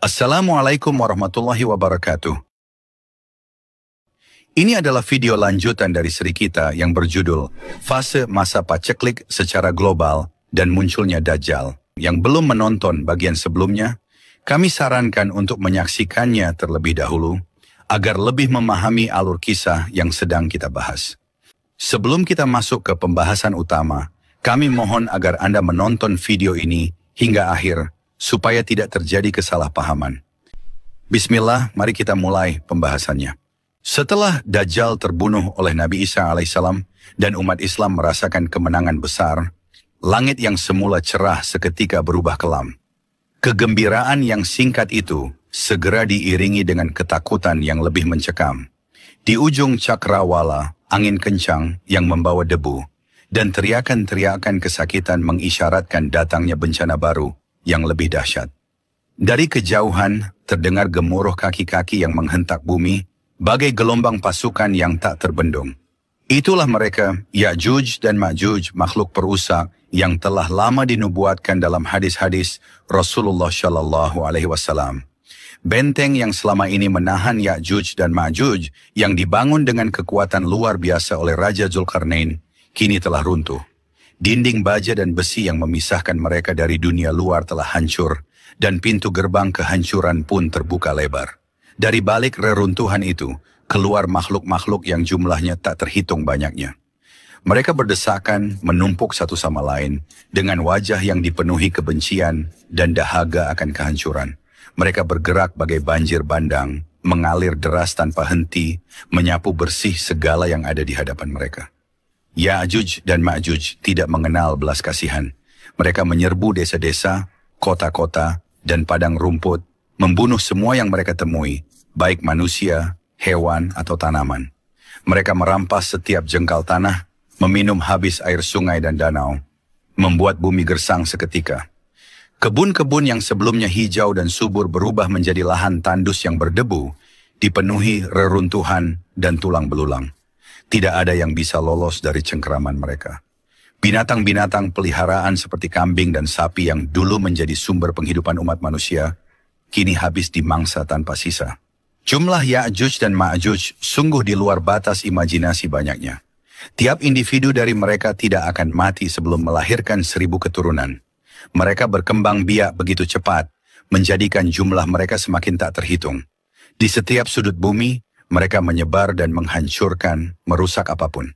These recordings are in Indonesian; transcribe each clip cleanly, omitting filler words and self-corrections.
Assalamualaikum warahmatullahi wabarakatuh. Ini adalah video lanjutan dari seri kita yang berjudul Fase Masa Paceklik Secara Global dan Munculnya Dajjal. Yang belum menonton bagian sebelumnya, kami sarankan untuk menyaksikannya terlebih dahulu agar lebih memahami alur kisah yang sedang kita bahas. Sebelum kita masuk ke pembahasan utama, kami mohon agar Anda menonton video ini hingga akhir supaya tidak terjadi kesalahpahaman. Bismillah, mari kita mulai pembahasannya. Setelah Dajjal terbunuh oleh Nabi Isa alaihissalam dan umat Islam merasakan kemenangan besar, langit yang semula cerah seketika berubah kelam. Kegembiraan yang singkat itu segera diiringi dengan ketakutan yang lebih mencekam. Di ujung cakrawala, angin kencang yang membawa debu, dan teriakan-teriakan kesakitan mengisyaratkan datangnya bencana baru yang lebih dahsyat. Dari kejauhan, terdengar gemuruh kaki-kaki yang menghentak bumi, bagai gelombang pasukan yang tak terbendung. Itulah mereka, Ya'juj dan Ma'juj, makhluk perusak yang telah lama dinubuatkan dalam hadis-hadis Rasulullah Shallallahu Alaihi Wasallam. Benteng yang selama ini menahan Ya'juj dan Ma'juj yang dibangun dengan kekuatan luar biasa oleh Raja Zulkarnain, kini telah runtuh. Dinding baja dan besi yang memisahkan mereka dari dunia luar telah hancur, dan pintu gerbang kehancuran pun terbuka lebar. Dari balik reruntuhan itu, keluar makhluk-makhluk yang jumlahnya tak terhitung banyaknya. Mereka berdesakan, menumpuk satu sama lain, dengan wajah yang dipenuhi kebencian dan dahaga akan kehancuran. Mereka bergerak bagai banjir bandang, mengalir deras tanpa henti, menyapu bersih segala yang ada di hadapan mereka. Ya'juj dan Ma'juj tidak mengenal belas kasihan. Mereka menyerbu desa-desa, kota-kota, dan padang rumput, membunuh semua yang mereka temui, baik manusia, hewan, atau tanaman. Mereka merampas setiap jengkal tanah, meminum habis air sungai dan danau, membuat bumi gersang seketika. Kebun-kebun yang sebelumnya hijau dan subur berubah menjadi lahan tandus yang berdebu, dipenuhi reruntuhan dan tulang belulang. Tidak ada yang bisa lolos dari cengkeraman mereka. Binatang-binatang peliharaan seperti kambing dan sapi yang dulu menjadi sumber penghidupan umat manusia, kini habis dimangsa tanpa sisa. Jumlah Ya'juj dan Ma'juj sungguh di luar batas imajinasi banyaknya. Tiap individu dari mereka tidak akan mati sebelum melahirkan 1000 keturunan. Mereka berkembang biak begitu cepat, menjadikan jumlah mereka semakin tak terhitung. Di setiap sudut bumi, mereka menyebar dan menghancurkan, merusak apapun.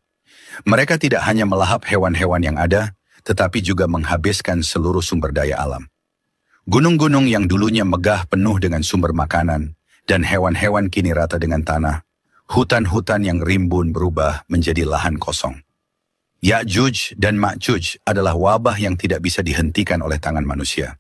Mereka tidak hanya melahap hewan-hewan yang ada, tetapi juga menghabiskan seluruh sumber daya alam. Gunung-gunung yang dulunya megah penuh dengan sumber makanan, dan hewan-hewan kini rata dengan tanah. Hutan-hutan yang rimbun berubah menjadi lahan kosong. Ya'juj dan Ma'juj adalah wabah yang tidak bisa dihentikan oleh tangan manusia.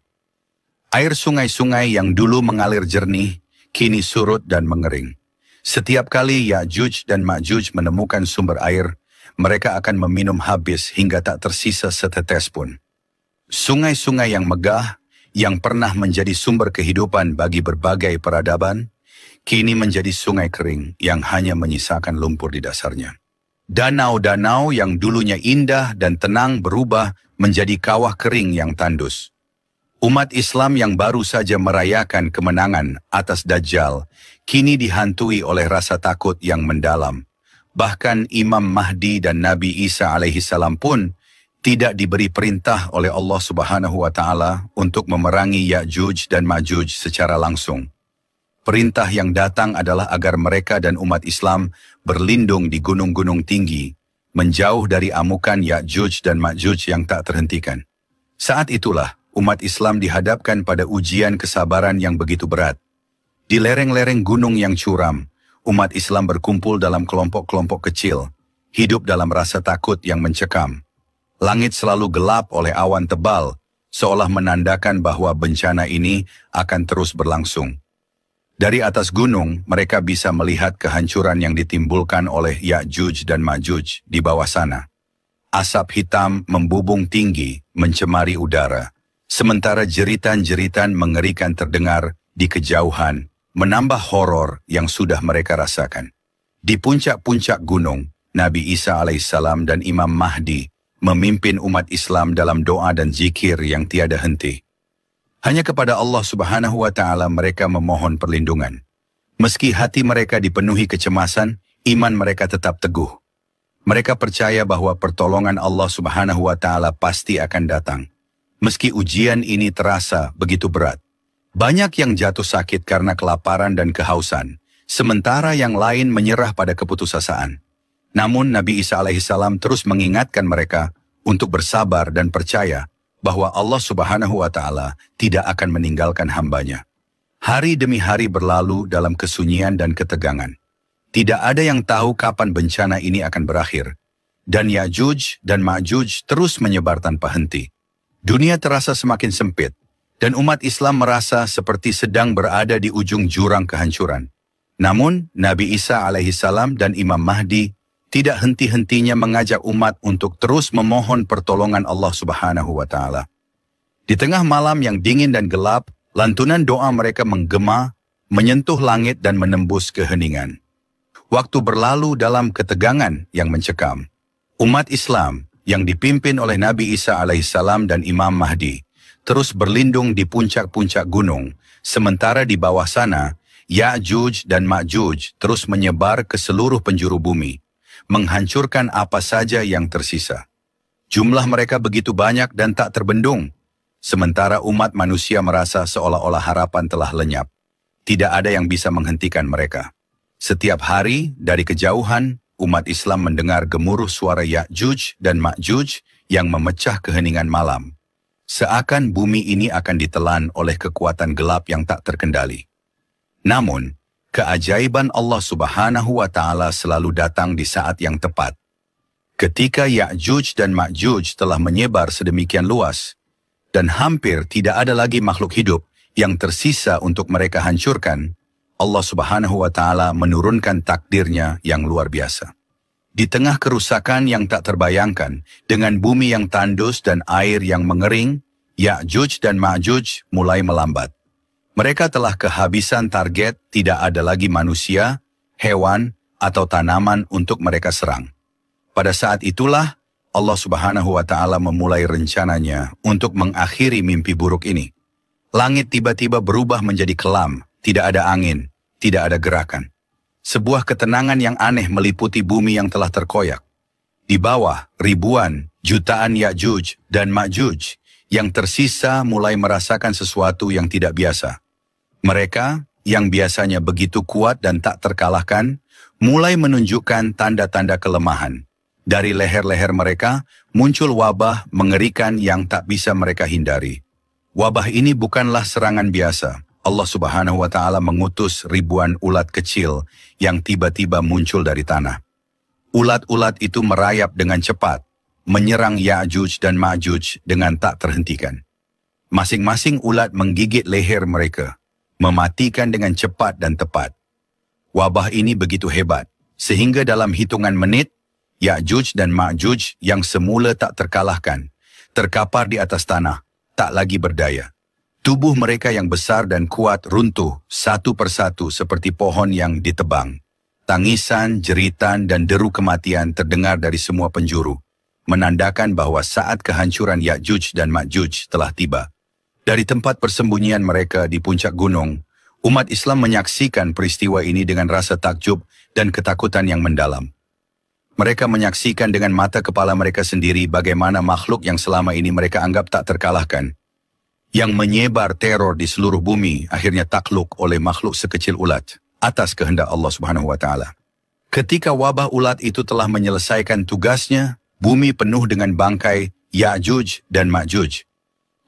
Air sungai-sungai yang dulu mengalir jernih, kini surut dan mengering. Setiap kali Ya'juj dan Ma'juj menemukan sumber air, mereka akan meminum habis hingga tak tersisa setetes pun. Sungai-sungai yang megah, yang pernah menjadi sumber kehidupan bagi berbagai peradaban, kini menjadi sungai kering yang hanya menyisakan lumpur di dasarnya. Danau-danau yang dulunya indah dan tenang berubah menjadi kawah kering yang tandus. Umat Islam yang baru saja merayakan kemenangan atas Dajjal, kini dihantui oleh rasa takut yang mendalam. Bahkan Imam Mahdi dan Nabi Isa alaihissalam pun tidak diberi perintah oleh Allah Subhanahu wa Ta'ala untuk memerangi Ya'juj dan Ma'juj secara langsung. Perintah yang datang adalah agar mereka dan umat Islam berlindung di gunung-gunung tinggi, menjauh dari amukan Ya'juj dan Ma'juj yang tak terhentikan. Saat itulah, umat Islam dihadapkan pada ujian kesabaran yang begitu berat. Di lereng-lereng gunung yang curam, umat Islam berkumpul dalam kelompok-kelompok kecil, hidup dalam rasa takut yang mencekam. Langit selalu gelap oleh awan tebal, seolah menandakan bahwa bencana ini akan terus berlangsung. Dari atas gunung, mereka bisa melihat kehancuran yang ditimbulkan oleh Ya'juj dan Ma'juj di bawah sana. Asap hitam membubung tinggi, mencemari udara. Sementara jeritan-jeritan mengerikan terdengar di kejauhan, menambah horor yang sudah mereka rasakan. Di puncak-puncak gunung, Nabi Isa alaihissalam dan Imam Mahdi memimpin umat Islam dalam doa dan zikir yang tiada henti. Hanya kepada Allah Subhanahu wa Ta'ala mereka memohon perlindungan. Meski hati mereka dipenuhi kecemasan, iman mereka tetap teguh. Mereka percaya bahwa pertolongan Allah Subhanahu wa Ta'ala pasti akan datang. Meski ujian ini terasa begitu berat. Banyak yang jatuh sakit karena kelaparan dan kehausan, sementara yang lain menyerah pada keputusasaan. Namun Nabi Isa alaihissalam terus mengingatkan mereka untuk bersabar dan percaya bahwa Allah Subhanahu wa Ta'ala tidak akan meninggalkan hambanya. Hari demi hari berlalu dalam kesunyian dan ketegangan. Tidak ada yang tahu kapan bencana ini akan berakhir. Dan Ya'juj dan Ma'juj terus menyebar tanpa henti. Dunia terasa semakin sempit, dan umat Islam merasa seperti sedang berada di ujung jurang kehancuran. Namun, Nabi Isa alaihissalam dan Imam Mahdi tidak henti-hentinya mengajak umat untuk terus memohon pertolongan Allah Subhanahu wa Ta'ala. Di tengah malam yang dingin dan gelap, lantunan doa mereka menggema, menyentuh langit dan menembus keheningan. Waktu berlalu dalam ketegangan yang mencekam. Umat Islam yang dipimpin oleh Nabi Isa alaihissalam dan Imam Mahdi terus berlindung di puncak-puncak gunung, sementara di bawah sana, Ya'juj dan Ma'juj terus menyebar ke seluruh penjuru bumi, menghancurkan apa saja yang tersisa. Jumlah mereka begitu banyak dan tak terbendung, sementara umat manusia merasa seolah-olah harapan telah lenyap. Tidak ada yang bisa menghentikan mereka. Setiap hari dari kejauhan, umat Islam mendengar gemuruh suara Ya'juj dan Ma'juj yang memecah keheningan malam. Seakan bumi ini akan ditelan oleh kekuatan gelap yang tak terkendali. Namun, keajaiban Allah Subhanahu wa Ta'ala selalu datang di saat yang tepat. Ketika Ya'juj dan Ma'juj telah menyebar sedemikian luas, dan hampir tidak ada lagi makhluk hidup yang tersisa untuk mereka hancurkan, Allah Subhanahu wa Ta'ala menurunkan takdirnya yang luar biasa. Di tengah kerusakan yang tak terbayangkan, dengan bumi yang tandus dan air yang mengering, Ya'juj dan Ma'juj mulai melambat. Mereka telah kehabisan target, tidak ada lagi manusia, hewan, atau tanaman untuk mereka serang. Pada saat itulah, Allah Subhanahu wa Ta'ala memulai rencananya untuk mengakhiri mimpi buruk ini. Langit tiba-tiba berubah menjadi kelam, tidak ada angin, tidak ada gerakan. Sebuah ketenangan yang aneh meliputi bumi yang telah terkoyak. Di bawah, ribuan, jutaan Ya'juj dan Ma'juj yang tersisa mulai merasakan sesuatu yang tidak biasa. Mereka, yang biasanya begitu kuat dan tak terkalahkan, mulai menunjukkan tanda-tanda kelemahan. Dari leher-leher mereka, muncul wabah mengerikan yang tak bisa mereka hindari. Wabah ini bukanlah serangan biasa. Allah Subhanahu wa Ta'ala mengutus ribuan ulat kecil yang tiba-tiba muncul dari tanah. Ulat-ulat itu merayap dengan cepat, menyerang Ya'juj dan Ma'juj dengan tak terhentikan. Masing-masing ulat menggigit leher mereka, mematikan dengan cepat dan tepat. Wabah ini begitu hebat, sehingga dalam hitungan menit, Ya'juj dan Ma'juj yang semula tak terkalahkan, terkapar di atas tanah, tak lagi berdaya. Tubuh mereka yang besar dan kuat runtuh satu persatu seperti pohon yang ditebang. Tangisan, jeritan, dan deru kematian terdengar dari semua penjuru, menandakan bahwa saat kehancuran Ya'juj dan Ma'juj telah tiba. Dari tempat persembunyian mereka di puncak gunung, umat Islam menyaksikan peristiwa ini dengan rasa takjub dan ketakutan yang mendalam. Mereka menyaksikan dengan mata kepala mereka sendiri bagaimana makhluk yang selama ini mereka anggap tak terkalahkan, yang menyebar teror di seluruh bumi, akhirnya takluk oleh makhluk sekecil ulat, atas kehendak Allah Subhanahu wa Ta'ala. Ketika wabah ulat itu telah menyelesaikan tugasnya, bumi penuh dengan bangkai Ya'juj dan Ma'juj.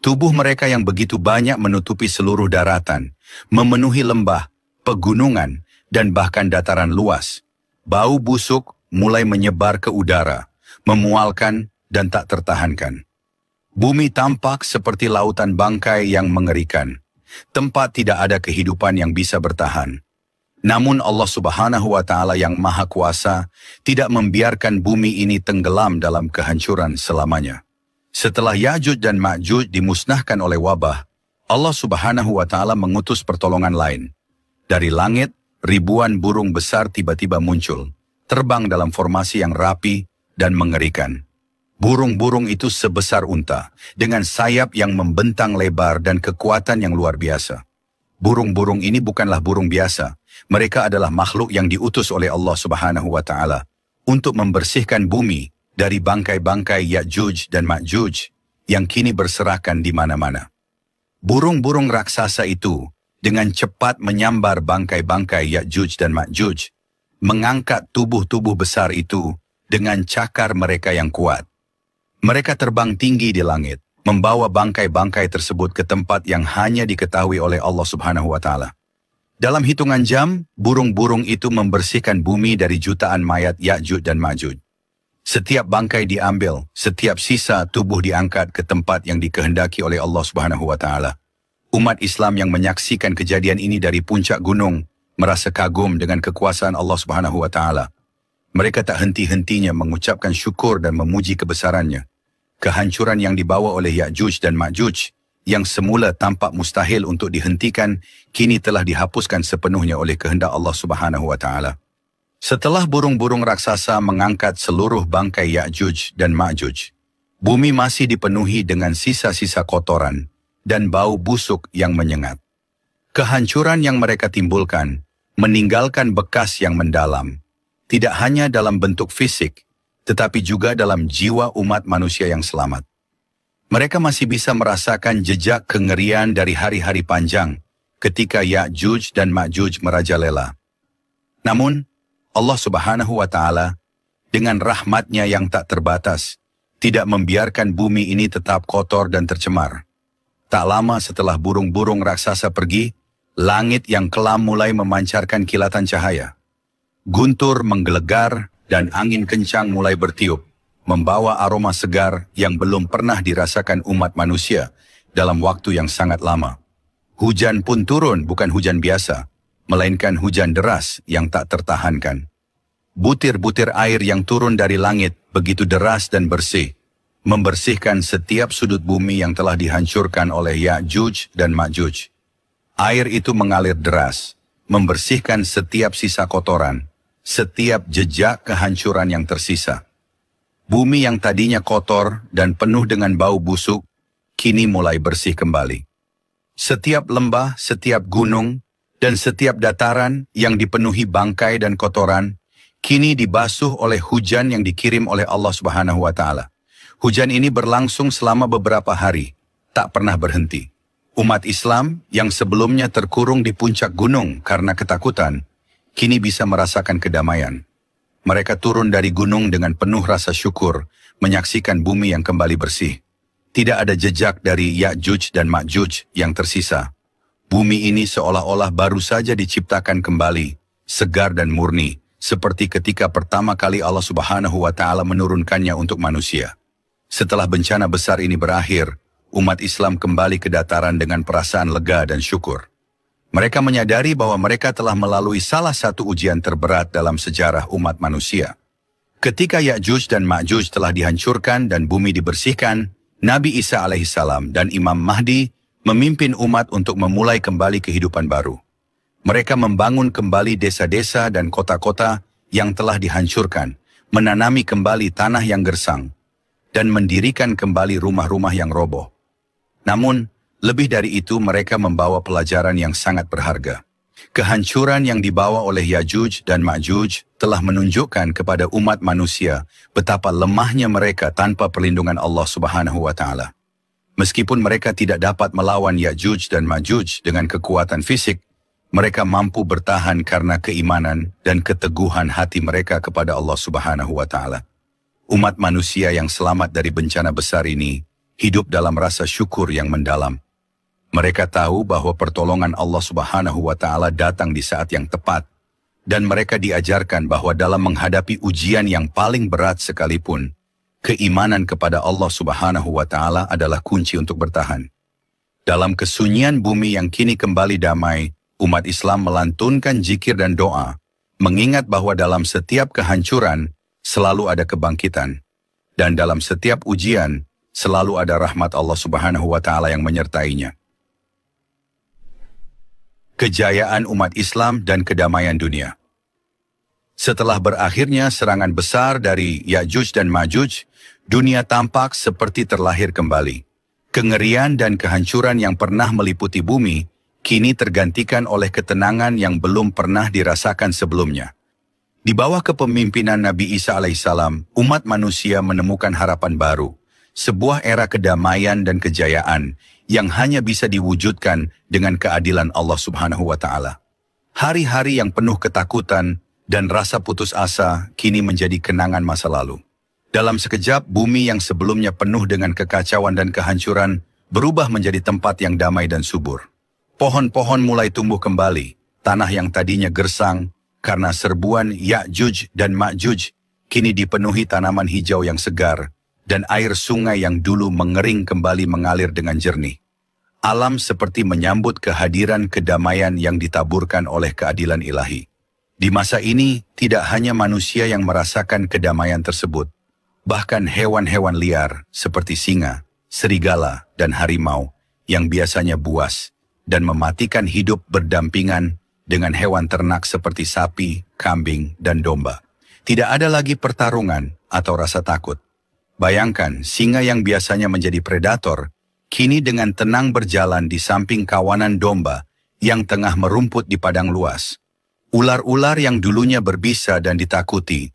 Tubuh mereka yang begitu banyak menutupi seluruh daratan, memenuhi lembah, pegunungan, dan bahkan dataran luas. Bau busuk mulai menyebar ke udara, memualkan dan tak tertahankan. Bumi tampak seperti lautan bangkai yang mengerikan. Tempat tidak ada kehidupan yang bisa bertahan. Namun Allah Subhanahu wa Ta'ala yang Maha Kuasa tidak membiarkan bumi ini tenggelam dalam kehancuran selamanya. Setelah Ya'juj dan Ma'juj dimusnahkan oleh wabah, Allah Subhanahu wa Ta'ala mengutus pertolongan lain. Dari langit, ribuan burung besar tiba-tiba muncul, terbang dalam formasi yang rapi dan mengerikan. Burung-burung itu sebesar unta, dengan sayap yang membentang lebar dan kekuatan yang luar biasa. Burung-burung ini bukanlah burung biasa. Mereka adalah makhluk yang diutus oleh Allah Subhanahu wa Ta'ala untuk membersihkan bumi dari bangkai-bangkai Ya'juj dan Ma'juj yang kini berserakan di mana-mana. Burung-burung raksasa itu dengan cepat menyambar bangkai-bangkai Ya'juj dan Ma'juj, mengangkat tubuh-tubuh besar itu dengan cakar mereka yang kuat. Mereka terbang tinggi di langit, membawa bangkai-bangkai tersebut ke tempat yang hanya diketahui oleh Allah Subhanahu wa Ta'ala. Dalam hitungan jam, burung-burung itu membersihkan bumi dari jutaan mayat Ya'juj dan Ma'juj. Setiap bangkai diambil, setiap sisa tubuh diangkat ke tempat yang dikehendaki oleh Allah Subhanahu wa Ta'ala. Umat Islam yang menyaksikan kejadian ini dari puncak gunung merasa kagum dengan kekuasaan Allah Subhanahu wa Ta'ala. Mereka tak henti-hentinya mengucapkan syukur dan memuji kebesarannya. Kehancuran yang dibawa oleh Ya'juj dan Ma'juj yang semula tampak mustahil untuk dihentikan, kini telah dihapuskan sepenuhnya oleh kehendak Allah Subhanahu wa Ta'ala. Setelah burung-burung raksasa mengangkat seluruh bangkai Ya'juj dan Ma'juj, bumi masih dipenuhi dengan sisa-sisa kotoran dan bau busuk yang menyengat. Kehancuran yang mereka timbulkan meninggalkan bekas yang mendalam, tidak hanya dalam bentuk fisik, tetapi juga dalam jiwa umat manusia yang selamat. Mereka masih bisa merasakan jejak kengerian dari hari-hari panjang ketika Ya'juj dan Ma'juj merajalela. Namun, Allah Subhanahu wa Ta'ala dengan rahmatnya yang tak terbatas tidak membiarkan bumi ini tetap kotor dan tercemar. Tak lama setelah burung-burung raksasa pergi, langit yang kelam mulai memancarkan kilatan cahaya. Guntur menggelegar dan angin kencang mulai bertiup, membawa aroma segar yang belum pernah dirasakan umat manusia dalam waktu yang sangat lama. Hujan pun turun, bukan hujan biasa, melainkan hujan deras yang tak tertahankan. Butir-butir air yang turun dari langit begitu deras dan bersih, membersihkan setiap sudut bumi yang telah dihancurkan oleh Ya'juj dan Ma'juj. Air itu mengalir deras, membersihkan setiap sisa kotoran, setiap jejak kehancuran yang tersisa. Bumi yang tadinya kotor dan penuh dengan bau busuk, kini mulai bersih kembali. Setiap lembah, setiap gunung, dan setiap dataran yang dipenuhi bangkai dan kotoran, kini dibasuh oleh hujan yang dikirim oleh Allah Subhanahu wa Ta'ala. Hujan ini berlangsung selama beberapa hari, tak pernah berhenti. Umat Islam yang sebelumnya terkurung di puncak gunung karena ketakutan, kini bisa merasakan kedamaian. Mereka turun dari gunung dengan penuh rasa syukur, menyaksikan bumi yang kembali bersih. Tidak ada jejak dari Ya'juj dan Ma'juj yang tersisa. Bumi ini seolah-olah baru saja diciptakan kembali, segar dan murni, seperti ketika pertama kali Allah Subhanahu wa Ta'ala menurunkannya untuk manusia. Setelah bencana besar ini berakhir, umat Islam kembali ke dataran dengan perasaan lega dan syukur. Mereka menyadari bahwa mereka telah melalui salah satu ujian terberat dalam sejarah umat manusia. Ketika Ya'juj dan Ma'juj telah dihancurkan dan bumi dibersihkan, Nabi Isa alaihissalam dan Imam Mahdi memimpin umat untuk memulai kembali kehidupan baru. Mereka membangun kembali desa-desa dan kota-kota yang telah dihancurkan, menanami kembali tanah yang gersang, dan mendirikan kembali rumah-rumah yang roboh. Namun, lebih dari itu mereka membawa pelajaran yang sangat berharga. Kehancuran yang dibawa oleh Ya'juj dan Ma'juj telah menunjukkan kepada umat manusia betapa lemahnya mereka tanpa perlindungan Allah Subhanahu wa Ta'ala. Meskipun mereka tidak dapat melawan Ya'juj dan Ma'juj dengan kekuatan fisik, mereka mampu bertahan karena keimanan dan keteguhan hati mereka kepada Allah Subhanahu wa Ta'ala. Umat manusia yang selamat dari bencana besar ini hidup dalam rasa syukur yang mendalam. Mereka tahu bahwa pertolongan Allah Subhanahu wa Ta'ala datang di saat yang tepat, dan mereka diajarkan bahwa dalam menghadapi ujian yang paling berat sekalipun, keimanan kepada Allah Subhanahu wa Ta'ala adalah kunci untuk bertahan. Dalam kesunyian bumi yang kini kembali damai, umat Islam melantunkan zikir dan doa, mengingat bahwa dalam setiap kehancuran selalu ada kebangkitan, dan dalam setiap ujian selalu ada rahmat Allah Subhanahu wa Ta'ala yang menyertainya. Kejayaan umat Islam dan kedamaian dunia. Setelah berakhirnya serangan besar dari Ya'juj dan Ma'juj, dunia tampak seperti terlahir kembali. Kengerian dan kehancuran yang pernah meliputi bumi, kini tergantikan oleh ketenangan yang belum pernah dirasakan sebelumnya. Di bawah kepemimpinan Nabi Isa alaihissalam, umat manusia menemukan harapan baru, sebuah era kedamaian dan kejayaan yang hanya bisa diwujudkan dengan keadilan Allah Subhanahu wa Ta'ala. Hari-hari yang penuh ketakutan dan rasa putus asa kini menjadi kenangan masa lalu. Dalam sekejap, bumi yang sebelumnya penuh dengan kekacauan dan kehancuran berubah menjadi tempat yang damai dan subur. Pohon-pohon mulai tumbuh kembali, tanah yang tadinya gersang karena serbuan Ya'juj dan Ma'juj kini dipenuhi tanaman hijau yang segar, dan air sungai yang dulu mengering kembali mengalir dengan jernih. Alam seperti menyambut kehadiran kedamaian yang ditaburkan oleh keadilan ilahi. Di masa ini, tidak hanya manusia yang merasakan kedamaian tersebut, bahkan hewan-hewan liar seperti singa, serigala, dan harimau yang biasanya buas dan mematikan hidup berdampingan dengan hewan ternak seperti sapi, kambing, dan domba. Tidak ada lagi pertarungan atau rasa takut. Bayangkan, singa yang biasanya menjadi predator, kini dengan tenang berjalan di samping kawanan domba yang tengah merumput di padang luas. Ular-ular yang dulunya berbisa dan ditakuti,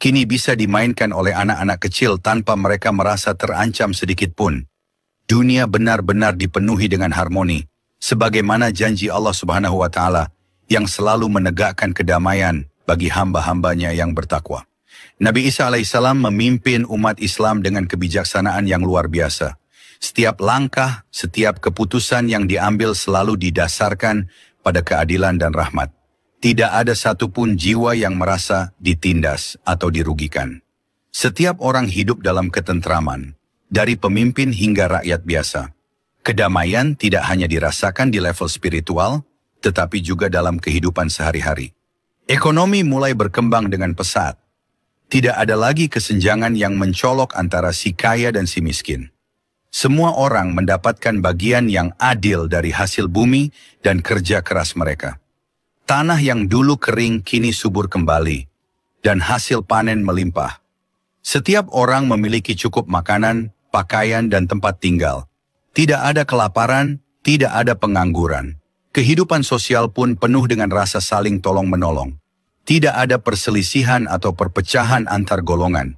kini bisa dimainkan oleh anak-anak kecil tanpa mereka merasa terancam sedikit pun. Dunia benar-benar dipenuhi dengan harmoni, sebagaimana janji Allah Subhanahu wa Ta'ala yang selalu menegakkan kedamaian bagi hamba-hambanya yang bertakwa. Nabi Isa alaihissalam memimpin umat Islam dengan kebijaksanaan yang luar biasa. Setiap langkah, setiap keputusan yang diambil selalu didasarkan pada keadilan dan rahmat. Tidak ada satupun jiwa yang merasa ditindas atau dirugikan. Setiap orang hidup dalam ketentraman, dari pemimpin hingga rakyat biasa. Kedamaian tidak hanya dirasakan di level spiritual, tetapi juga dalam kehidupan sehari-hari. Ekonomi mulai berkembang dengan pesat. Tidak ada lagi kesenjangan yang mencolok antara si kaya dan si miskin. Semua orang mendapatkan bagian yang adil dari hasil bumi dan kerja keras mereka. Tanah yang dulu kering kini subur kembali, dan hasil panen melimpah. Setiap orang memiliki cukup makanan, pakaian, dan tempat tinggal. Tidak ada kelaparan, tidak ada pengangguran. Kehidupan sosial pun penuh dengan rasa saling tolong-menolong. Tidak ada perselisihan atau perpecahan antar golongan.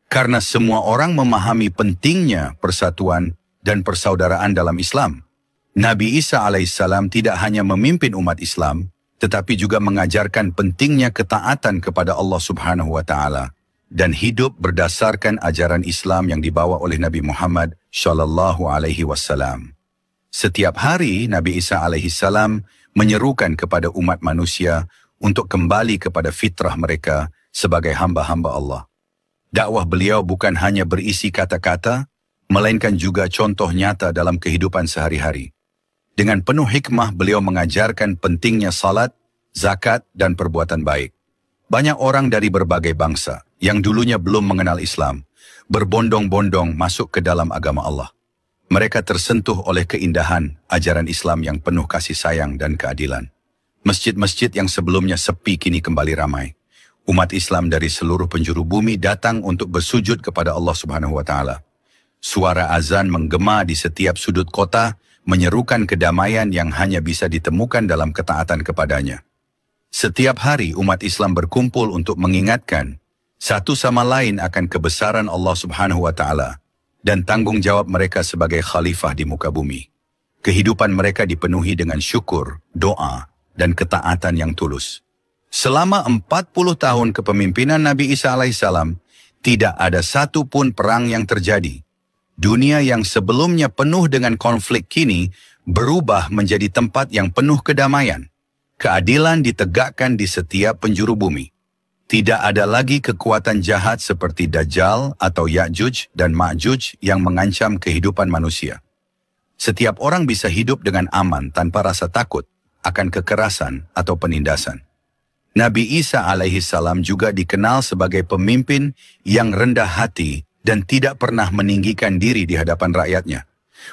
Karena semua orang memahami pentingnya persatuan dan persaudaraan dalam Islam. Nabi Isa alaihissalam tidak hanya memimpin umat Islam, tetapi juga mengajarkan pentingnya ketaatan kepada Allah Subhanahu wa Ta'ala dan hidup berdasarkan ajaran Islam yang dibawa oleh Nabi Muhammad Shallallahu Alaihi Wasallam. Setiap hari Nabi Isa alaihissalam menyerukan kepada umat manusia untuk kembali kepada fitrah mereka sebagai hamba-hamba Allah. Dakwah beliau bukan hanya berisi kata-kata, melainkan juga contoh nyata dalam kehidupan sehari-hari. Dengan penuh hikmah beliau mengajarkan pentingnya salat, zakat, dan perbuatan baik. Banyak orang dari berbagai bangsa yang dulunya belum mengenal Islam, berbondong-bondong masuk ke dalam agama Allah. Mereka tersentuh oleh keindahan ajaran Islam yang penuh kasih sayang dan keadilan. Masjid-masjid yang sebelumnya sepi kini kembali ramai. Umat Islam dari seluruh penjuru bumi datang untuk bersujud kepada Allah Subhanahu wa Ta'ala. Suara azan menggema di setiap sudut kota, menyerukan kedamaian yang hanya bisa ditemukan dalam ketaatan kepadanya. Setiap hari umat Islam berkumpul untuk mengingatkan satu sama lain akan kebesaran Allah Subhanahu wa Ta'ala dan tanggung jawab mereka sebagai khalifah di muka bumi. Kehidupan mereka dipenuhi dengan syukur, doa, dan ketaatan yang tulus. Selama 40 tahun kepemimpinan Nabi Isa alaihissalam, tidak ada satu pun perang yang terjadi. Dunia yang sebelumnya penuh dengan konflik kini berubah menjadi tempat yang penuh kedamaian. Keadilan ditegakkan di setiap penjuru bumi. Tidak ada lagi kekuatan jahat seperti Dajjal atau Ya'juj dan Ma'juj yang mengancam kehidupan manusia. Setiap orang bisa hidup dengan aman tanpa rasa takut akan kekerasan atau penindasan. Nabi Isa alaihissalam juga dikenal sebagai pemimpin yang rendah hati dan tidak pernah meninggikan diri di hadapan rakyatnya.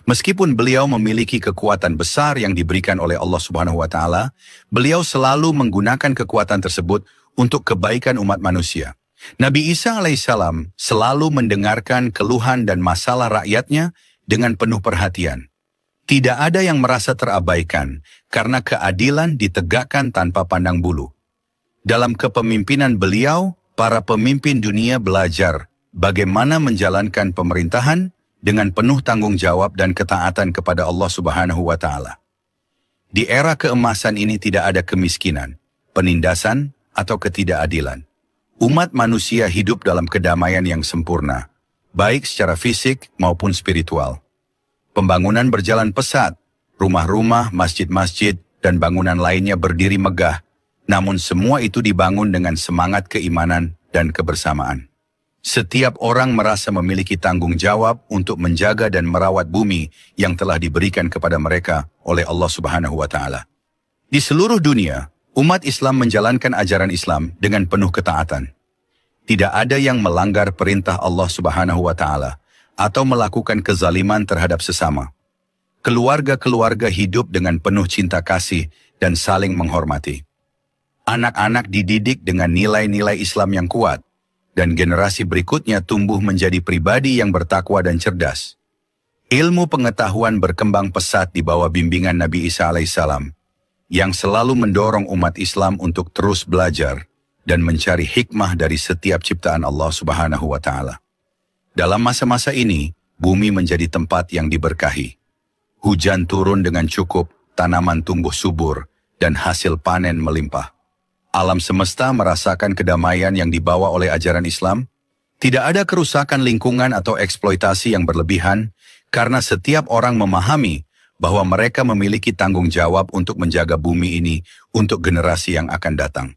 Meskipun beliau memiliki kekuatan besar yang diberikan oleh Allah Subhanahu wa Ta'ala, beliau selalu menggunakan kekuatan tersebut untuk kebaikan umat manusia. Nabi Isa alaihissalam selalu mendengarkan keluhan dan masalah rakyatnya dengan penuh perhatian. Tidak ada yang merasa terabaikan karena keadilan ditegakkan tanpa pandang bulu. Dalam kepemimpinan beliau, para pemimpin dunia belajar bagaimana menjalankan pemerintahan dengan penuh tanggung jawab dan ketaatan kepada Allah Subhanahu wa Ta'ala. Di era keemasan ini tidak ada kemiskinan, penindasan, atau ketidakadilan. Umat manusia hidup dalam kedamaian yang sempurna, baik secara fisik maupun spiritual. Pembangunan berjalan pesat, rumah-rumah, masjid-masjid, dan bangunan lainnya berdiri megah, namun semua itu dibangun dengan semangat keimanan dan kebersamaan. Setiap orang merasa memiliki tanggung jawab untuk menjaga dan merawat bumi yang telah diberikan kepada mereka oleh Allah Subhanahu wa Ta'ala. Di seluruh dunia, umat Islam menjalankan ajaran Islam dengan penuh ketaatan. Tidak ada yang melanggar perintah Allah Subhanahu wa Ta'ala atau melakukan kezaliman terhadap sesama. Keluarga-keluarga hidup dengan penuh cinta kasih dan saling menghormati. Anak-anak dididik dengan nilai-nilai Islam yang kuat, dan generasi berikutnya tumbuh menjadi pribadi yang bertakwa dan cerdas. Ilmu pengetahuan berkembang pesat di bawah bimbingan Nabi Isa alaihissalam, yang selalu mendorong umat Islam untuk terus belajar dan mencari hikmah dari setiap ciptaan Allah Subhanahu wa Ta'ala. Dalam masa-masa ini, bumi menjadi tempat yang diberkahi. Hujan turun dengan cukup, tanaman tumbuh subur, dan hasil panen melimpah. Alam semesta merasakan kedamaian yang dibawa oleh ajaran Islam. Tidak ada kerusakan lingkungan atau eksploitasi yang berlebihan, karena setiap orang memahami bahwa mereka memiliki tanggung jawab untuk menjaga bumi ini untuk generasi yang akan datang.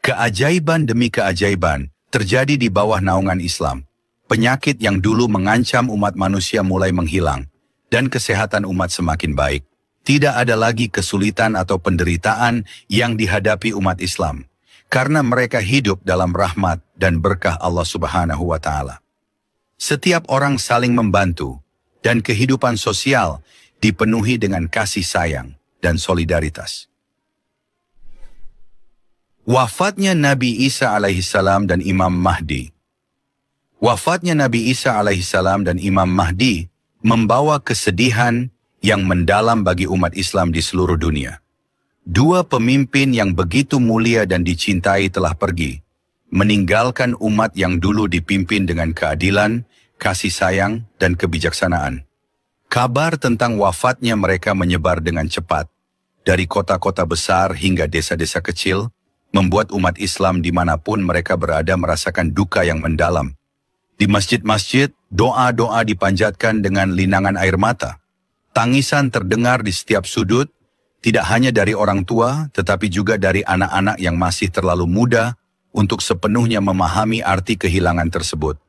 Keajaiban demi keajaiban terjadi di bawah naungan Islam. Penyakit yang dulu mengancam umat manusia mulai menghilang, dan kesehatan umat semakin baik. Tidak ada lagi kesulitan atau penderitaan yang dihadapi umat Islam, karena mereka hidup dalam rahmat dan berkah Allah Subhanahu wa Ta'ala. Setiap orang saling membantu, dan kehidupan sosial dipenuhi dengan kasih sayang dan solidaritas. Wafatnya Nabi Isa alaihissalam dan Imam Mahdi. Wafatnya Nabi Isa alaihissalam dan Imam Mahdi membawa kesedihan yang mendalam bagi umat Islam di seluruh dunia. Dua pemimpin yang begitu mulia dan dicintai telah pergi, meninggalkan umat yang dulu dipimpin dengan keadilan, kasih sayang, dan kebijaksanaan. Kabar tentang wafatnya mereka menyebar dengan cepat, dari kota-kota besar hingga desa-desa kecil, membuat umat Islam dimanapun mereka berada merasakan duka yang mendalam. Di masjid-masjid, doa-doa dipanjatkan dengan linangan air mata. Tangisan terdengar di setiap sudut, tidak hanya dari orang tua, tetapi juga dari anak-anak yang masih terlalu muda untuk sepenuhnya memahami arti kehilangan tersebut.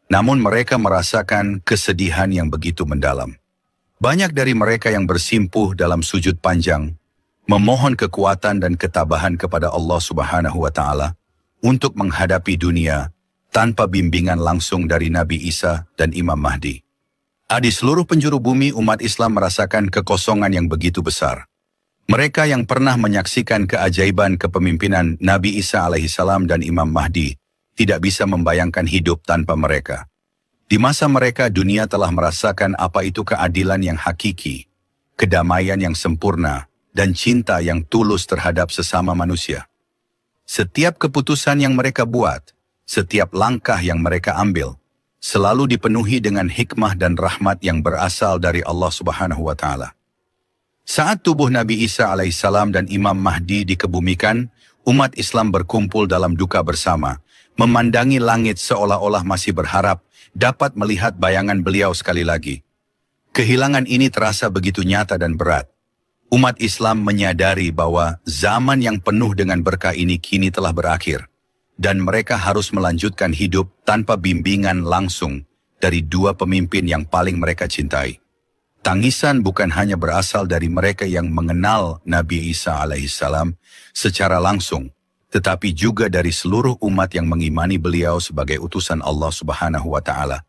Namun mereka merasakan kesedihan yang begitu mendalam. Banyak dari mereka yang bersimpuh dalam sujud panjang, memohon kekuatan dan ketabahan kepada Allah Subhanahu wa Ta'ala untuk menghadapi dunia tanpa bimbingan langsung dari Nabi Isa dan Imam Mahdi. Di seluruh penjuru bumi umat Islam merasakan kekosongan yang begitu besar. Mereka yang pernah menyaksikan keajaiban kepemimpinan Nabi Isa alaihissalam dan Imam Mahdi tidak bisa membayangkan hidup tanpa mereka. Di masa mereka, dunia telah merasakan apa itu keadilan yang hakiki, kedamaian yang sempurna, dan cinta yang tulus terhadap sesama manusia. Setiap keputusan yang mereka buat, setiap langkah yang mereka ambil, selalu dipenuhi dengan hikmah dan rahmat yang berasal dari Allah Subhanahu wa Ta'ala. Saat tubuh Nabi Isa alaihissalam dan Imam Mahdi dikebumikan, umat Islam berkumpul dalam duka bersama, memandangi langit seolah-olah masih berharap dapat melihat bayangan beliau sekali lagi. Kehilangan ini terasa begitu nyata dan berat. Umat Islam menyadari bahwa zaman yang penuh dengan berkah ini kini telah berakhir, dan mereka harus melanjutkan hidup tanpa bimbingan langsung dari dua pemimpin yang paling mereka cintai. Tangisan bukan hanya berasal dari mereka yang mengenal Nabi Isa alaihissalam secara langsung, tetapi juga dari seluruh umat yang mengimani beliau sebagai utusan Allah Subhanahu wa Ta'ala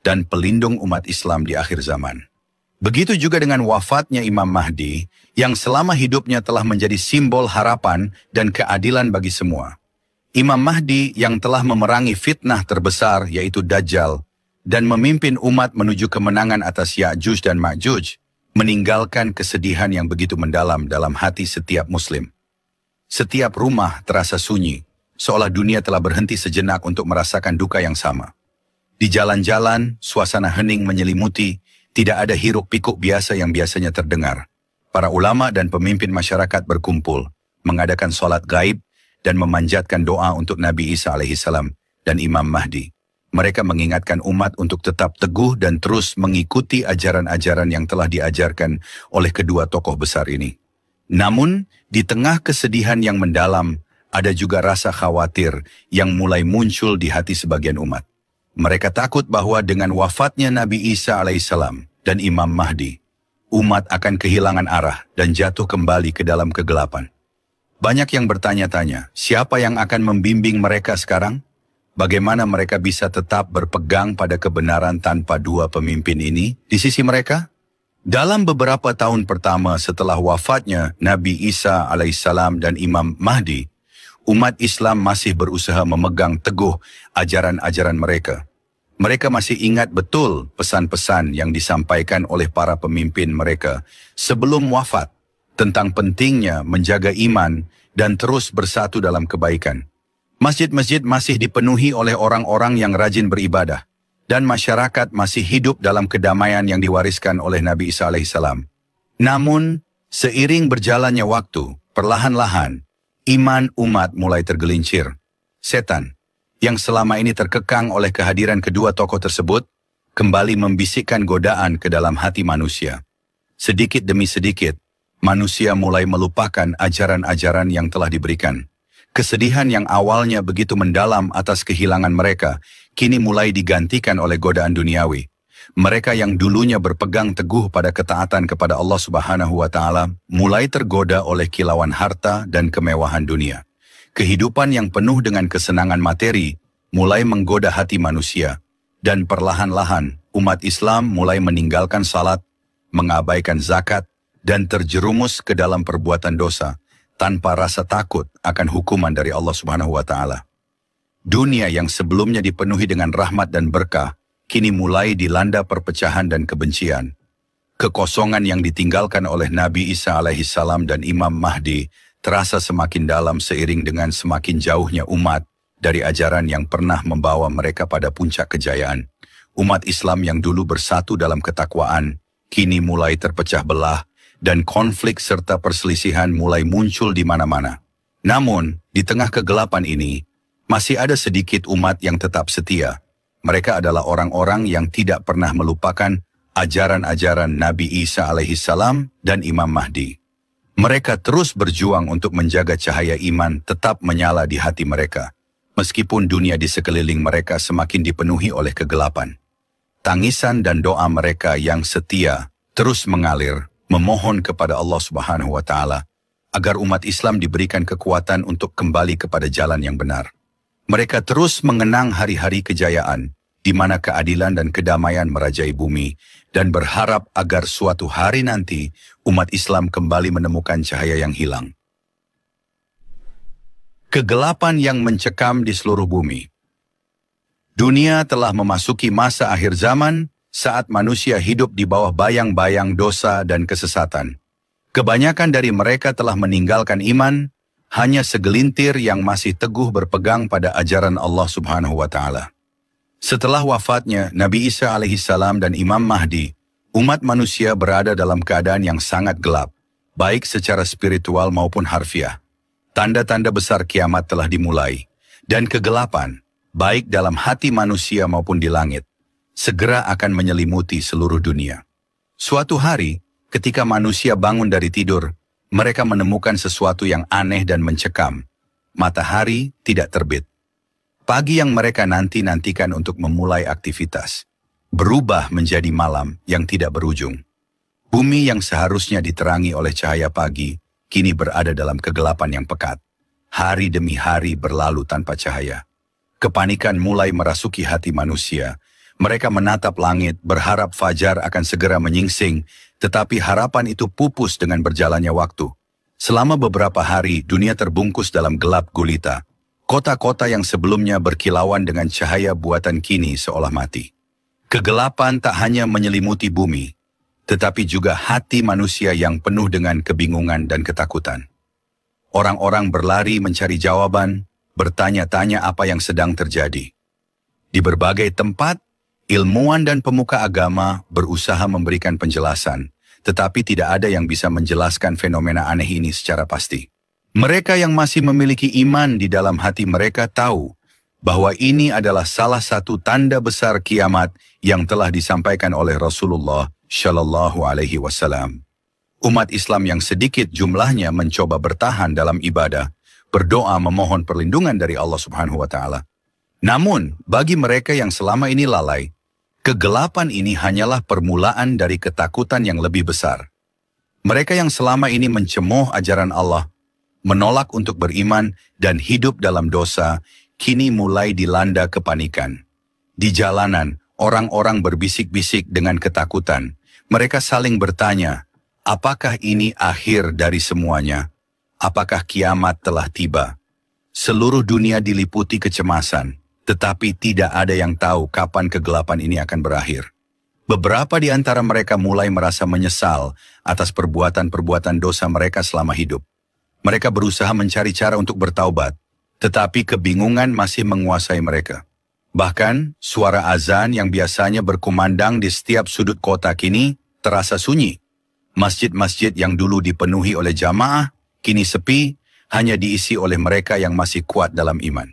dan pelindung umat Islam di akhir zaman. Begitu juga dengan wafatnya Imam Mahdi, yang selama hidupnya telah menjadi simbol harapan dan keadilan bagi semua. Imam Mahdi yang telah memerangi fitnah terbesar yaitu Dajjal dan memimpin umat menuju kemenangan atas Ya'juj dan Ma'juj, meninggalkan kesedihan yang begitu mendalam dalam hati setiap muslim. Setiap rumah terasa sunyi, seolah dunia telah berhenti sejenak untuk merasakan duka yang sama. Di jalan-jalan, suasana hening menyelimuti, tidak ada hiruk-pikuk biasa yang biasanya terdengar. Para ulama dan pemimpin masyarakat berkumpul, mengadakan sholat gaib, dan memanjatkan doa untuk Nabi Isa alaihissalam dan Imam Mahdi. Mereka mengingatkan umat untuk tetap teguh dan terus mengikuti ajaran-ajaran yang telah diajarkan oleh kedua tokoh besar ini. Namun, di tengah kesedihan yang mendalam, ada juga rasa khawatir yang mulai muncul di hati sebagian umat. Mereka takut bahwa dengan wafatnya Nabi Isa alaihissalam dan Imam Mahdi, umat akan kehilangan arah dan jatuh kembali ke dalam kegelapan. Banyak yang bertanya-tanya, siapa yang akan membimbing mereka sekarang? Bagaimana mereka bisa tetap berpegang pada kebenaran tanpa dua pemimpin ini di sisi mereka? Dalam beberapa tahun pertama setelah wafatnya Nabi Isa alaihissalam dan Imam Mahdi, umat Islam masih berusaha memegang teguh ajaran-ajaran mereka. Mereka masih ingat betul pesan-pesan yang disampaikan oleh para pemimpin mereka sebelum wafat, tentang pentingnya menjaga iman dan terus bersatu dalam kebaikan. Masjid-masjid masih dipenuhi oleh orang-orang yang rajin beribadah, dan masyarakat masih hidup dalam kedamaian yang diwariskan oleh Nabi Isa alaihissalam. Namun, seiring berjalannya waktu, perlahan-lahan, iman umat mulai tergelincir. Setan, yang selama ini terkekang oleh kehadiran kedua tokoh tersebut, kembali membisikkan godaan ke dalam hati manusia. Sedikit demi sedikit, manusia mulai melupakan ajaran-ajaran yang telah diberikan. Kesedihan yang awalnya begitu mendalam atas kehilangan mereka, kini mulai digantikan oleh godaan duniawi. Mereka yang dulunya berpegang teguh pada ketaatan kepada Allah Subhanahu wa Ta'ala, mulai tergoda oleh kilauan harta dan kemewahan dunia. Kehidupan yang penuh dengan kesenangan materi mulai menggoda hati manusia, dan perlahan-lahan umat Islam mulai meninggalkan salat, mengabaikan zakat, dan terjerumus ke dalam perbuatan dosa tanpa rasa takut akan hukuman dari Allah Subhanahu wa Ta'ala. Dunia yang sebelumnya dipenuhi dengan rahmat dan berkah, kini mulai dilanda perpecahan dan kebencian. Kekosongan yang ditinggalkan oleh Nabi Isa alaihissalam dan Imam Mahdi terasa semakin dalam seiring dengan semakin jauhnya umat dari ajaran yang pernah membawa mereka pada puncak kejayaan. Umat Islam yang dulu bersatu dalam ketakwaan, kini mulai terpecah belah, dan konflik serta perselisihan mulai muncul di mana-mana. Namun, di tengah kegelapan ini, masih ada sedikit umat yang tetap setia. Mereka adalah orang-orang yang tidak pernah melupakan ajaran-ajaran Nabi Isa alaihissalam dan Imam Mahdi. Mereka terus berjuang untuk menjaga cahaya iman tetap menyala di hati mereka, meskipun dunia di sekeliling mereka semakin dipenuhi oleh kegelapan. Tangisan dan doa mereka yang setia terus mengalir, memohon kepada Allah Subhanahu wa Ta'ala agar umat Islam diberikan kekuatan untuk kembali kepada jalan yang benar. Mereka terus mengenang hari-hari kejayaan di mana keadilan dan kedamaian merajai bumi dan berharap agar suatu hari nanti umat Islam kembali menemukan cahaya yang hilang. Kegelapan yang mencekam di seluruh bumi. Dunia telah memasuki masa akhir zaman saat manusia hidup di bawah bayang-bayang dosa dan kesesatan. Kebanyakan dari mereka telah meninggalkan iman, hanya segelintir yang masih teguh berpegang pada ajaran Allah Subhanahu wa Ta'ala. Setelah wafatnya Nabi Isa alaihissalam dan Imam Mahdi, umat manusia berada dalam keadaan yang sangat gelap, baik secara spiritual maupun harfiah. Tanda-tanda besar kiamat telah dimulai, dan kegelapan, baik dalam hati manusia maupun di langit, segera akan menyelimuti seluruh dunia. Suatu hari, ketika manusia bangun dari tidur, mereka menemukan sesuatu yang aneh dan mencekam. Matahari tidak terbit. Pagi yang mereka nanti-nantikan untuk memulai aktivitas berubah menjadi malam yang tidak berujung. Bumi yang seharusnya diterangi oleh cahaya pagi, kini berada dalam kegelapan yang pekat. Hari demi hari berlalu tanpa cahaya. Kepanikan mulai merasuki hati manusia. Mereka menatap langit, berharap fajar akan segera menyingsing, tetapi harapan itu pupus dengan berjalannya waktu. Selama beberapa hari, dunia terbungkus dalam gelap gulita. Kota-kota yang sebelumnya berkilauan dengan cahaya buatan kini seolah mati. Kegelapan tak hanya menyelimuti bumi, tetapi juga hati manusia yang penuh dengan kebingungan dan ketakutan. Orang-orang berlari mencari jawaban, bertanya-tanya apa yang sedang terjadi. Di berbagai tempat, ilmuwan dan pemuka agama berusaha memberikan penjelasan, tetapi tidak ada yang bisa menjelaskan fenomena aneh ini secara pasti. Mereka yang masih memiliki iman di dalam hati mereka tahu bahwa ini adalah salah satu tanda besar kiamat yang telah disampaikan oleh Rasulullah Shallallahu Alaihi Wasallam. Umat Islam yang sedikit jumlahnya mencoba bertahan dalam ibadah, berdoa memohon perlindungan dari Allah Subhanahu Wa Taala. Namun, bagi mereka yang selama ini lalai, kegelapan ini hanyalah permulaan dari ketakutan yang lebih besar. Mereka yang selama ini mencemooh ajaran Allah, menolak untuk beriman dan hidup dalam dosa, kini mulai dilanda kepanikan. Di jalanan, orang-orang berbisik-bisik dengan ketakutan. Mereka saling bertanya, apakah ini akhir dari semuanya? Apakah kiamat telah tiba? Seluruh dunia diliputi kecemasan, tetapi tidak ada yang tahu kapan kegelapan ini akan berakhir. Beberapa di antara mereka mulai merasa menyesal atas perbuatan-perbuatan dosa mereka selama hidup. Mereka berusaha mencari cara untuk bertaubat, tetapi kebingungan masih menguasai mereka. Bahkan, suara azan yang biasanya berkumandang di setiap sudut kota kini terasa sunyi. Masjid-masjid yang dulu dipenuhi oleh jamaah, kini sepi, hanya diisi oleh mereka yang masih kuat dalam iman.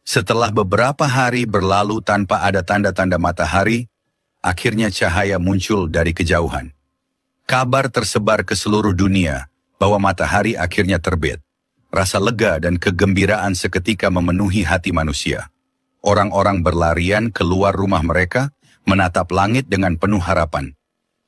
Setelah beberapa hari berlalu tanpa ada tanda-tanda matahari, akhirnya cahaya muncul dari kejauhan. Kabar tersebar ke seluruh dunia bahwa matahari akhirnya terbit. Rasa lega dan kegembiraan seketika memenuhi hati manusia. Orang-orang berlarian keluar rumah mereka, menatap langit dengan penuh harapan.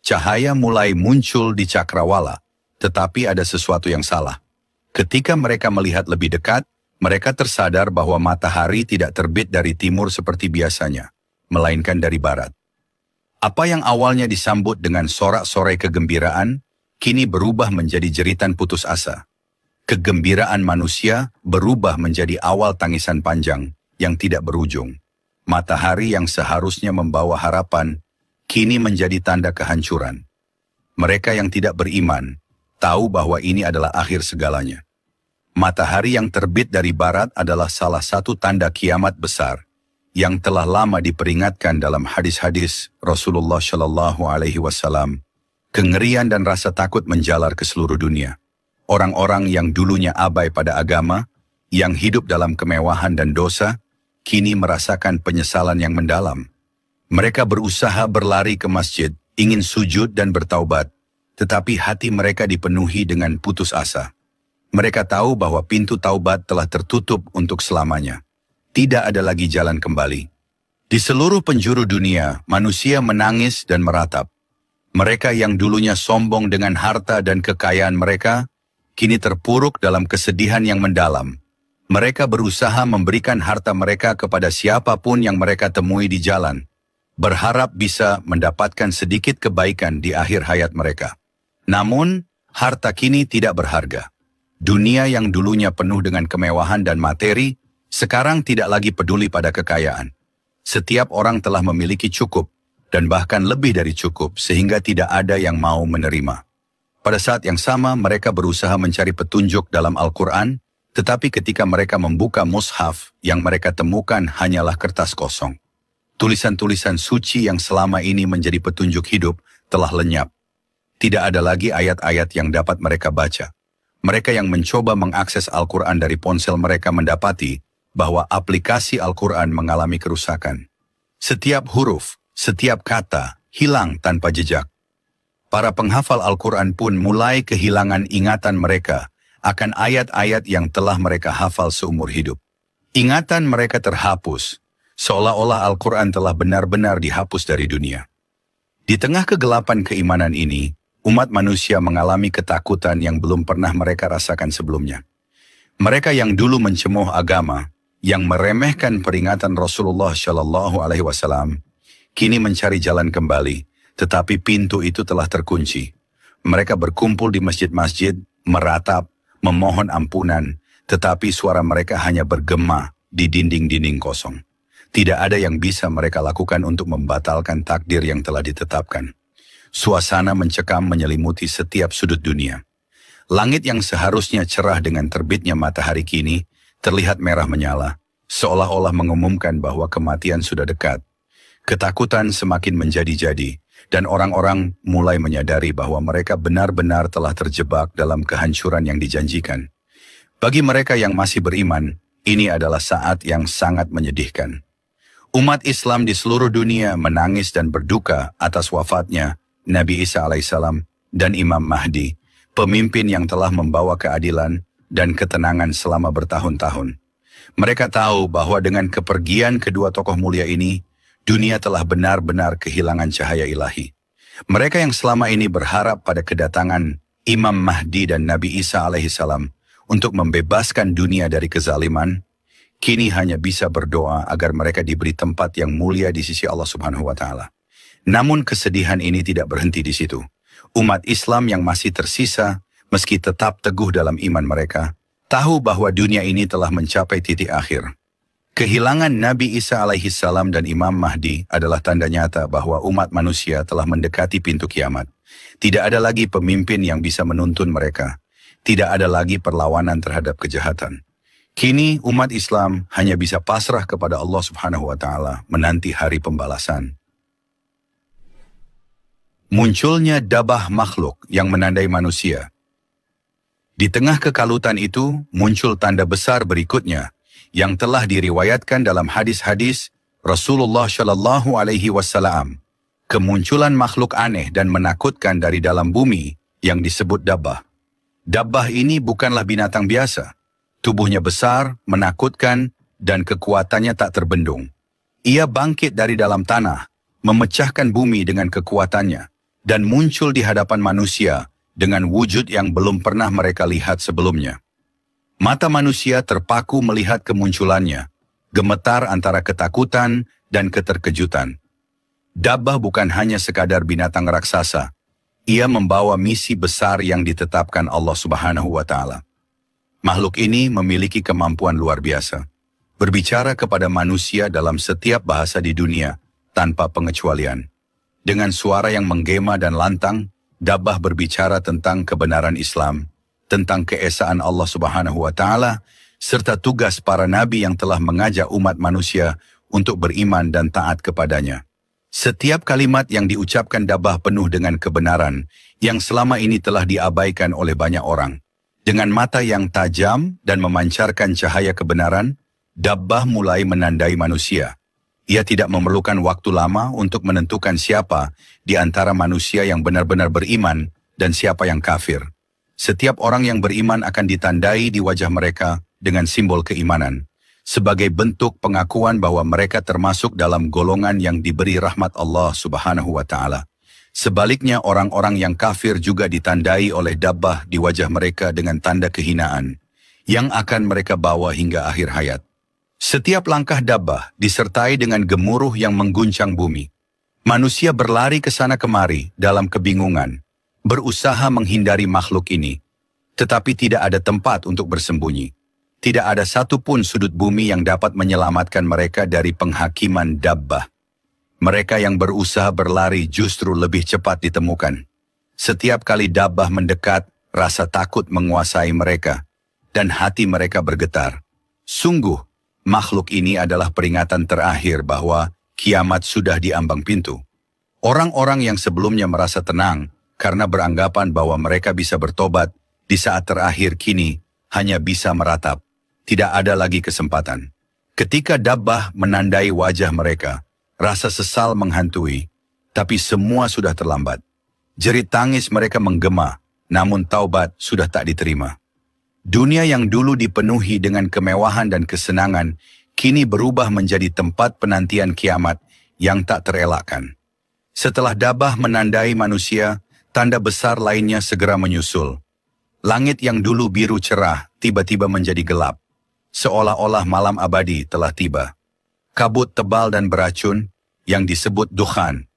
Cahaya mulai muncul di cakrawala, tetapi ada sesuatu yang salah. Ketika mereka melihat lebih dekat, mereka tersadar bahwa matahari tidak terbit dari timur seperti biasanya, melainkan dari barat. Apa yang awalnya disambut dengan sorak-sorai kegembiraan, kini berubah menjadi jeritan putus asa. Kegembiraan manusia berubah menjadi awal tangisan panjang yang tidak berujung. Matahari yang seharusnya membawa harapan, kini menjadi tanda kehancuran. Mereka yang tidak beriman tahu bahwa ini adalah akhir segalanya. Matahari yang terbit dari barat adalah salah satu tanda kiamat besar yang telah lama diperingatkan dalam hadis-hadis Rasulullah Shallallahu Alaihi Wasallam. Kengerian dan rasa takut menjalar ke seluruh dunia. Orang-orang yang dulunya abai pada agama, yang hidup dalam kemewahan dan dosa, kini merasakan penyesalan yang mendalam. Mereka berusaha berlari ke masjid, ingin sujud dan bertaubat, tetapi hati mereka dipenuhi dengan putus asa. Mereka tahu bahwa pintu taubat telah tertutup untuk selamanya. Tidak ada lagi jalan kembali. Di seluruh penjuru dunia, manusia menangis dan meratap. Mereka yang dulunya sombong dengan harta dan kekayaan mereka, kini terpuruk dalam kesedihan yang mendalam. Mereka berusaha memberikan harta mereka kepada siapapun yang mereka temui di jalan, berharap bisa mendapatkan sedikit kebaikan di akhir hayat mereka. Namun, harta kini tidak berharga. Dunia yang dulunya penuh dengan kemewahan dan materi, sekarang tidak lagi peduli pada kekayaan. Setiap orang telah memiliki cukup, dan bahkan lebih dari cukup, sehingga tidak ada yang mau menerima. Pada saat yang sama, mereka berusaha mencari petunjuk dalam Al-Quran, tetapi ketika mereka membuka mushaf, yang mereka temukan hanyalah kertas kosong. Tulisan-tulisan suci yang selama ini menjadi petunjuk hidup telah lenyap. Tidak ada lagi ayat-ayat yang dapat mereka baca. Mereka yang mencoba mengakses Al-Quran dari ponsel mereka mendapati bahwa aplikasi Al-Quran mengalami kerusakan. Setiap huruf, setiap kata hilang tanpa jejak. Para penghafal Al-Quran pun mulai kehilangan ingatan mereka akan ayat-ayat yang telah mereka hafal seumur hidup. Ingatan mereka terhapus, seolah-olah Al-Quran telah benar-benar dihapus dari dunia. Di tengah kegelapan keimanan ini, umat manusia mengalami ketakutan yang belum pernah mereka rasakan sebelumnya. Mereka yang dulu mencemooh agama, yang meremehkan peringatan Rasulullah Shallallahu Alaihi Wasallam, kini mencari jalan kembali, tetapi pintu itu telah terkunci. Mereka berkumpul di masjid-masjid, meratap, memohon ampunan, tetapi suara mereka hanya bergema di dinding-dinding kosong. Tidak ada yang bisa mereka lakukan untuk membatalkan takdir yang telah ditetapkan. Suasana mencekam menyelimuti setiap sudut dunia. Langit yang seharusnya cerah dengan terbitnya matahari kini terlihat merah menyala, seolah-olah mengumumkan bahwa kematian sudah dekat. Ketakutan semakin menjadi-jadi, dan orang-orang mulai menyadari bahwa mereka benar-benar telah terjebak dalam kehancuran yang dijanjikan. Bagi mereka yang masih beriman, ini adalah saat yang sangat menyedihkan. Umat Islam di seluruh dunia menangis dan berduka atas wafatnya Nabi Isa alaihissalam dan Imam Mahdi, pemimpin yang telah membawa keadilan dan ketenangan selama bertahun-tahun. Mereka tahu bahwa dengan kepergian kedua tokoh mulia ini, dunia telah benar-benar kehilangan cahaya ilahi. Mereka yang selama ini berharap pada kedatangan Imam Mahdi dan Nabi Isa alaihissalam untuk membebaskan dunia dari kezaliman, kini hanya bisa berdoa agar mereka diberi tempat yang mulia di sisi Allah Subhanahu wa Ta'ala. Namun kesedihan ini tidak berhenti di situ. Umat Islam yang masih tersisa, meski tetap teguh dalam iman mereka, tahu bahwa dunia ini telah mencapai titik akhir. Kehilangan Nabi Isa alaihissalam dan Imam Mahdi adalah tanda nyata bahwa umat manusia telah mendekati pintu kiamat. Tidak ada lagi pemimpin yang bisa menuntun mereka. Tidak ada lagi perlawanan terhadap kejahatan. Kini umat Islam hanya bisa pasrah kepada Allah Subhanahu wa Ta'ala menanti hari pembalasan. Munculnya dabah makhluk yang menandai manusia. Di tengah kekalutan itu muncul tanda besar berikutnya yang telah diriwayatkan dalam hadis-hadis Rasulullah Shallallahu Alaihi Wasallam. Kemunculan makhluk aneh dan menakutkan dari dalam bumi yang disebut dabbah. Dabbah ini bukanlah binatang biasa. Tubuhnya besar, menakutkan, dan kekuatannya tak terbendung. Ia bangkit dari dalam tanah, memecahkan bumi dengan kekuatannya, dan muncul di hadapan manusia dengan wujud yang belum pernah mereka lihat sebelumnya. Mata manusia terpaku melihat kemunculannya, gemetar antara ketakutan dan keterkejutan. Dabbah bukan hanya sekadar binatang raksasa. Ia membawa misi besar yang ditetapkan Allah Subhanahu wa Ta'ala. Makhluk ini memiliki kemampuan luar biasa, berbicara kepada manusia dalam setiap bahasa di dunia tanpa pengecualian. Dengan suara yang menggema dan lantang, dabbah berbicara tentang kebenaran Islam, tentang keesaan Allah Subhanahu wa Ta'ala, serta tugas para nabi yang telah mengajak umat manusia untuk beriman dan taat kepadanya. Setiap kalimat yang diucapkan dabbah penuh dengan kebenaran yang selama ini telah diabaikan oleh banyak orang. Dengan mata yang tajam dan memancarkan cahaya kebenaran, dabbah mulai menandai manusia. Ia tidak memerlukan waktu lama untuk menentukan siapa di antara manusia yang benar-benar beriman dan siapa yang kafir. Setiap orang yang beriman akan ditandai di wajah mereka dengan simbol keimanan, sebagai bentuk pengakuan bahwa mereka termasuk dalam golongan yang diberi rahmat Allah Subhanahu wa Ta'ala. Sebaliknya, orang-orang yang kafir juga ditandai oleh dabbah di wajah mereka dengan tanda kehinaan, yang akan mereka bawa hingga akhir hayat. Setiap langkah dabbah disertai dengan gemuruh yang mengguncang bumi. Manusia berlari ke sana kemari dalam kebingungan, berusaha menghindari makhluk ini, tetapi tidak ada tempat untuk bersembunyi. Tidak ada satupun sudut bumi yang dapat menyelamatkan mereka dari penghakiman dabbah. Mereka yang berusaha berlari justru lebih cepat ditemukan. Setiap kali dabbah mendekat, rasa takut menguasai mereka, dan hati mereka bergetar. Sungguh, makhluk ini adalah peringatan terakhir bahwa kiamat sudah di ambang pintu. Orang-orang yang sebelumnya merasa tenang karena beranggapan bahwa mereka bisa bertobat, di saat terakhir kini hanya bisa meratap. Tidak ada lagi kesempatan. Ketika dabbah menandai wajah mereka, rasa sesal menghantui, tapi semua sudah terlambat. Jerit tangis mereka menggema, namun taubat sudah tak diterima. Dunia yang dulu dipenuhi dengan kemewahan dan kesenangan, kini berubah menjadi tempat penantian kiamat yang tak terelakkan. Setelah dabbah menandai manusia, tanda besar lainnya segera menyusul. Langit yang dulu biru cerah tiba-tiba menjadi gelap, seolah-olah malam abadi telah tiba. Kabut tebal dan beracun, yang disebut dukhan,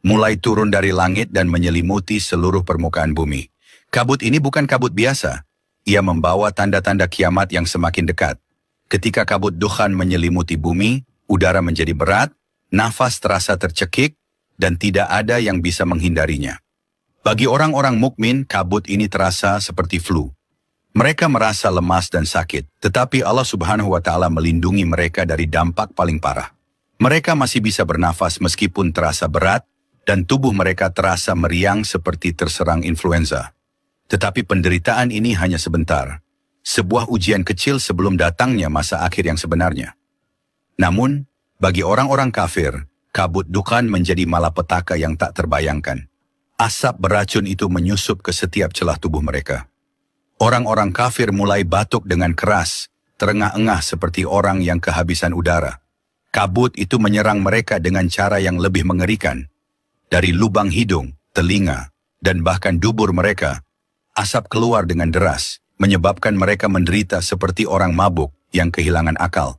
mulai turun dari langit dan menyelimuti seluruh permukaan bumi. Kabut ini bukan kabut biasa. ia membawa tanda-tanda kiamat yang semakin dekat. Ketika kabut dukhan menyelimuti bumi, udara menjadi berat, nafas terasa tercekik, dan tidak ada yang bisa menghindarinya. Bagi orang-orang mukmin, kabut ini terasa seperti flu. Mereka merasa lemas dan sakit, tetapi Allah Subhanahu wa Ta'ala melindungi mereka dari dampak paling parah. Mereka masih bisa bernafas meskipun terasa berat, dan tubuh mereka terasa meriang seperti terserang influenza. Tetapi penderitaan ini hanya sebentar, sebuah ujian kecil sebelum datangnya masa akhir yang sebenarnya. Namun, bagi orang-orang kafir, kabut dukhan menjadi malapetaka yang tak terbayangkan. Asap beracun itu menyusup ke setiap celah tubuh mereka. Orang-orang kafir mulai batuk dengan keras, terengah-engah seperti orang yang kehabisan udara. Kabut itu menyerang mereka dengan cara yang lebih mengerikan. Dari lubang hidung, telinga, dan bahkan dubur mereka, asap keluar dengan deras, menyebabkan mereka menderita seperti orang mabuk yang kehilangan akal.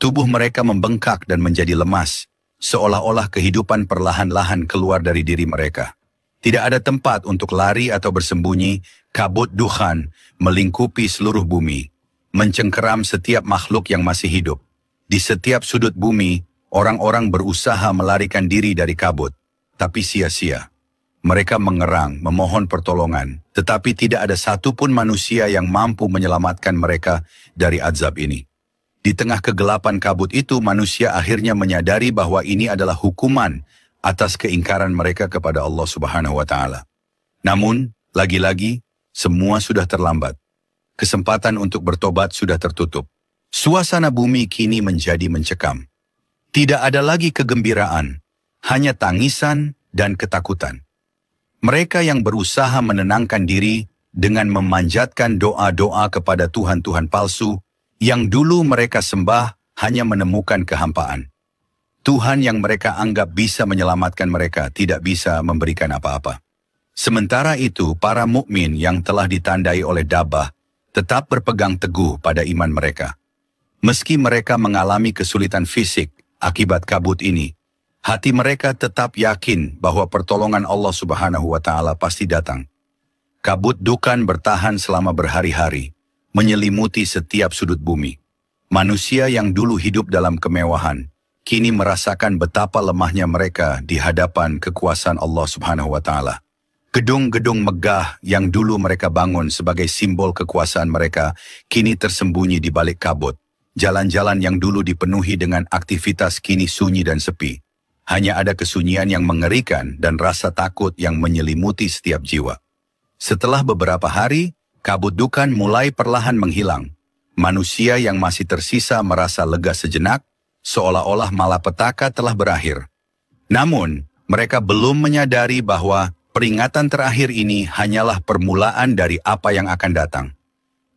Tubuh mereka membengkak dan menjadi lemas, seolah-olah kehidupan perlahan-lahan keluar dari diri mereka. Tidak ada tempat untuk lari atau bersembunyi, kabut dukhan melingkupi seluruh bumi, mencengkeram setiap makhluk yang masih hidup. Di setiap sudut bumi, orang-orang berusaha melarikan diri dari kabut, tapi sia-sia. Mereka mengerang, memohon pertolongan, tetapi tidak ada satupun manusia yang mampu menyelamatkan mereka dari azab ini. Di tengah kegelapan kabut itu, manusia akhirnya menyadari bahwa ini adalah hukuman atas keingkaran mereka kepada Allah Subhanahu wa Ta'ala. Namun, lagi-lagi, semua sudah terlambat. Kesempatan untuk bertobat sudah tertutup. Suasana bumi kini menjadi mencekam. Tidak ada lagi kegembiraan, hanya tangisan dan ketakutan. Mereka yang berusaha menenangkan diri dengan memanjatkan doa-doa kepada Tuhan-Tuhan palsu yang dulu mereka sembah hanya menemukan kehampaan. Tuhan yang mereka anggap bisa menyelamatkan mereka tidak bisa memberikan apa-apa. Sementara itu, para mukmin yang telah ditandai oleh dabah tetap berpegang teguh pada iman mereka. Meski mereka mengalami kesulitan fisik akibat kabut ini, hati mereka tetap yakin bahwa pertolongan Allah Subhanahu wa Ta'ala pasti datang. Kabut dukhan bertahan selama berhari-hari, menyelimuti setiap sudut bumi. Manusia yang dulu hidup dalam kemewahan, kini merasakan betapa lemahnya mereka di hadapan kekuasaan Allah Subhanahu wa Ta'ala. Gedung-gedung megah yang dulu mereka bangun sebagai simbol kekuasaan mereka, kini tersembunyi di balik kabut. Jalan-jalan yang dulu dipenuhi dengan aktivitas kini sunyi dan sepi. Hanya ada kesunyian yang mengerikan dan rasa takut yang menyelimuti setiap jiwa. Setelah beberapa hari, kabut dukhan mulai perlahan menghilang. Manusia yang masih tersisa merasa lega sejenak, seolah-olah malapetaka telah berakhir. Namun, mereka belum menyadari bahwa peringatan terakhir ini hanyalah permulaan dari apa yang akan datang.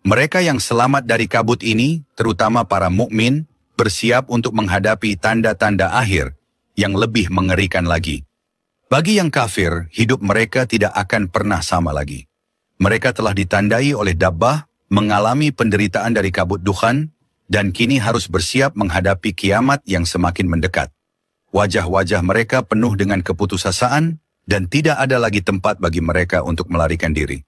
Mereka yang selamat dari kabut ini, terutama para mukmin, bersiap untuk menghadapi tanda-tanda akhir yang lebih mengerikan lagi. Bagi yang kafir, hidup mereka tidak akan pernah sama lagi. Mereka telah ditandai oleh dabbah, mengalami penderitaan dari kabut dukhan, dan kini harus bersiap menghadapi kiamat yang semakin mendekat. Wajah-wajah mereka penuh dengan keputusasaan, dan tidak ada lagi tempat bagi mereka untuk melarikan diri.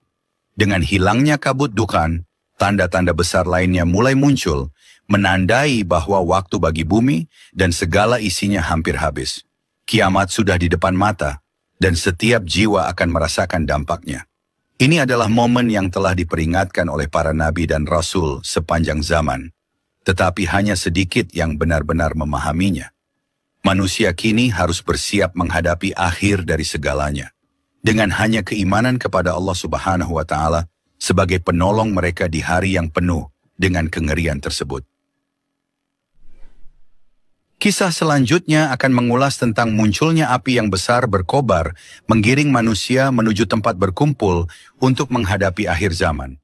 Dengan hilangnya kabut dukhan, tanda-tanda besar lainnya mulai muncul, menandai bahwa waktu bagi bumi dan segala isinya hampir habis. Kiamat sudah di depan mata, dan setiap jiwa akan merasakan dampaknya. Ini adalah momen yang telah diperingatkan oleh para nabi dan rasul sepanjang zaman, tetapi hanya sedikit yang benar-benar memahaminya. Manusia kini harus bersiap menghadapi akhir dari segalanya, dengan hanya keimanan kepada Allah Subhanahu wa Ta'ala sebagai penolong mereka di hari yang penuh dengan kengerian tersebut. Kisah selanjutnya akan mengulas tentang munculnya api yang besar berkobar, menggiring manusia menuju tempat berkumpul untuk menghadapi akhir zaman.